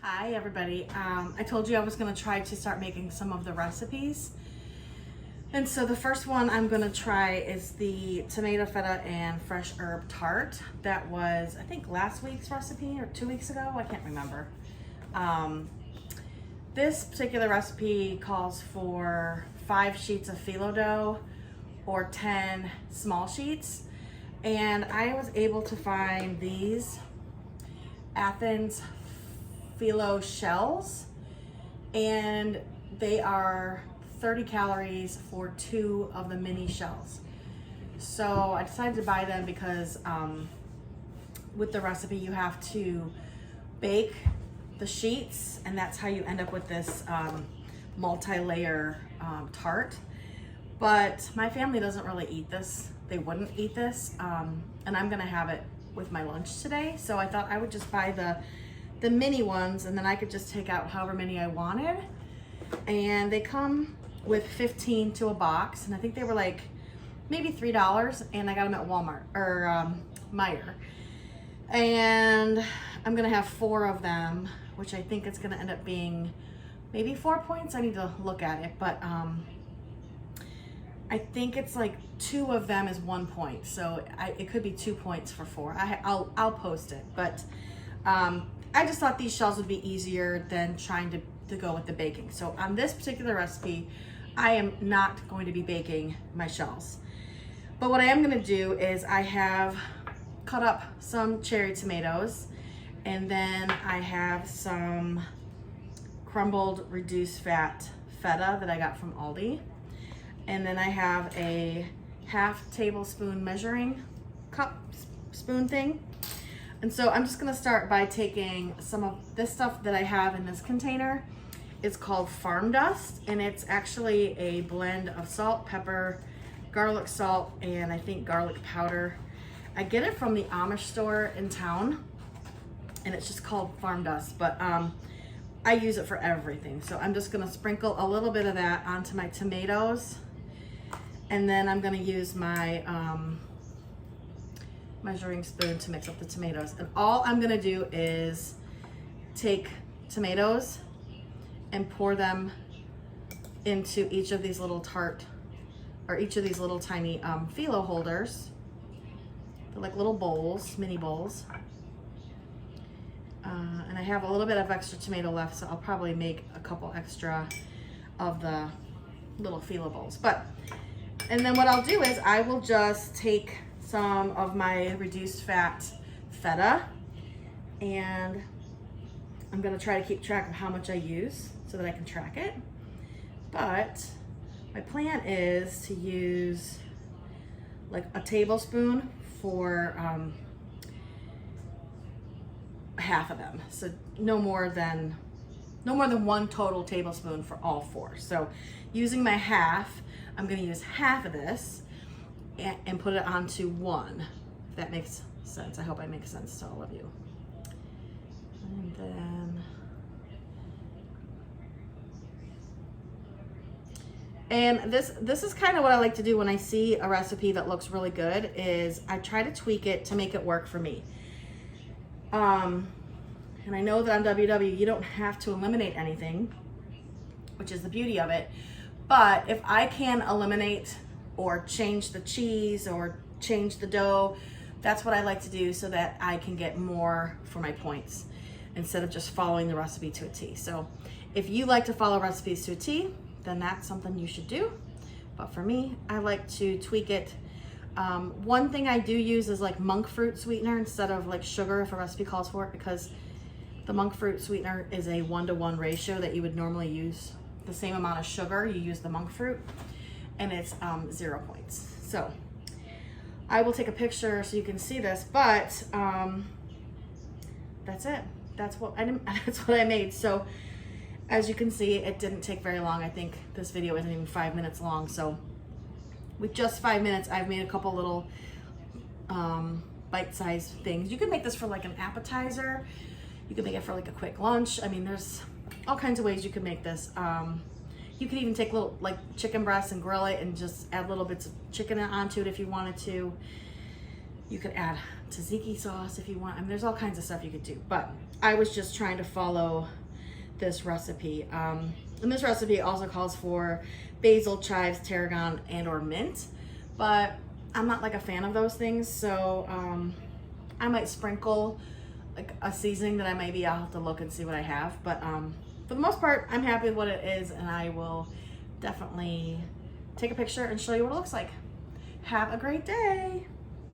Hi everybody. I told you I was going to try to start making some of the recipes. And so the first one I'm going to try is the tomato feta and fresh herb tart. That was, I think, last week's recipe or 2 weeks ago. I can't remember. This particular recipe calls for 5 sheets of phyllo dough or 10 small sheets. And I was able to find these Athens Phyllo shells, and they are 30 calories for 2 of the mini shells. So I decided to buy them because with the recipe you have to bake the sheets, and that's how you end up with this multi-layer tart. But my family doesn't really eat this. They wouldn't eat this, and I'm gonna have it with my lunch today. So I thought I would just buy the mini ones, and then I could just take out however many I wanted. And they come with 15 to a box, and I think they were like maybe $3, and I got them at Walmart or Meijer. And I'm gonna have 4 of them, which I think it's gonna end up being maybe 4 points. I need to look at it, but I think it's like 2 of them is 1 point, so it could be 2 points for 4. I'll post it, but I just thought these shells would be easier than trying to go with the baking. So on this particular recipe, I am not going to be baking my shells. But what I am gonna do is I have cut up some cherry tomatoes, and then I have some crumbled reduced fat feta that I got from Aldi. And then I have a half tablespoon measuring cup spoon thing. And so I'm just gonna start by taking some of this stuff that I have in this container. It's called farm dust, and it's actually a blend of salt, pepper, garlic salt, and I think garlic powder. I get it from the Amish store in town, and it's just called farm dust, but I use it for everything. So I'm just gonna sprinkle a little bit of that onto my tomatoes, and then I'm gonna use my measuring spoon to mix up the tomatoes. And all I'm gonna do is take tomatoes and pour them into each of these little tart, or each of these little tiny phyllo holders. They're like little bowls, mini bowls. And I have a little bit of extra tomato left, so I'll probably make a couple extra of the little phyllo bowls. And then what I'll do is I will just take some of my reduced fat feta, and I'm gonna try to keep track of how much I use so that I can track it. But my plan is to use like a tablespoon for half of them. So no more than 1 total tablespoon for all 4. So using my half, I'm gonna use half of this and put it onto 1, if that makes sense. I hope I make sense to all of you. And then, this is kind of what I like to do when I see a recipe that looks really good, is I try to tweak it to make it work for me. And I know that on WW you don't have to eliminate anything, which is the beauty of it. But if I can eliminate or change the cheese or change the dough, that's what I like to do so that I can get more for my points instead of just following the recipe to a T. So if you like to follow recipes to a T, then that's something you should do. But for me, I like to tweak it. One thing I do use is like monk fruit sweetener instead of like sugar if a recipe calls for it, because the monk fruit sweetener is a 1-to-1 ratio that you would normally use the same amount of sugar you use the monk fruit, and it's 0 points. So I will take a picture so you can see this, but that's it. That's what I made. So as you can see, it didn't take very long. I think this video isn't even 5 minutes long. So with just 5 minutes, I've made a couple little bite-sized things. You can make this for like an appetizer. You can make it for like a quick lunch. I mean, there's all kinds of ways you can make this. You could even take little like chicken breasts and grill it and just add little bits of chicken onto it if you wanted to. You could add tzatziki sauce if you want. I mean, there's all kinds of stuff you could do, but I was just trying to follow this recipe. And this recipe also calls for basil, chives, tarragon, and or mint, but I'm not like a fan of those things, so I might sprinkle like a seasoning that I'll have to look and see what I have, but for the most part, I'm happy with what it is, and I will definitely take a picture and show you what it looks like. Have a great day.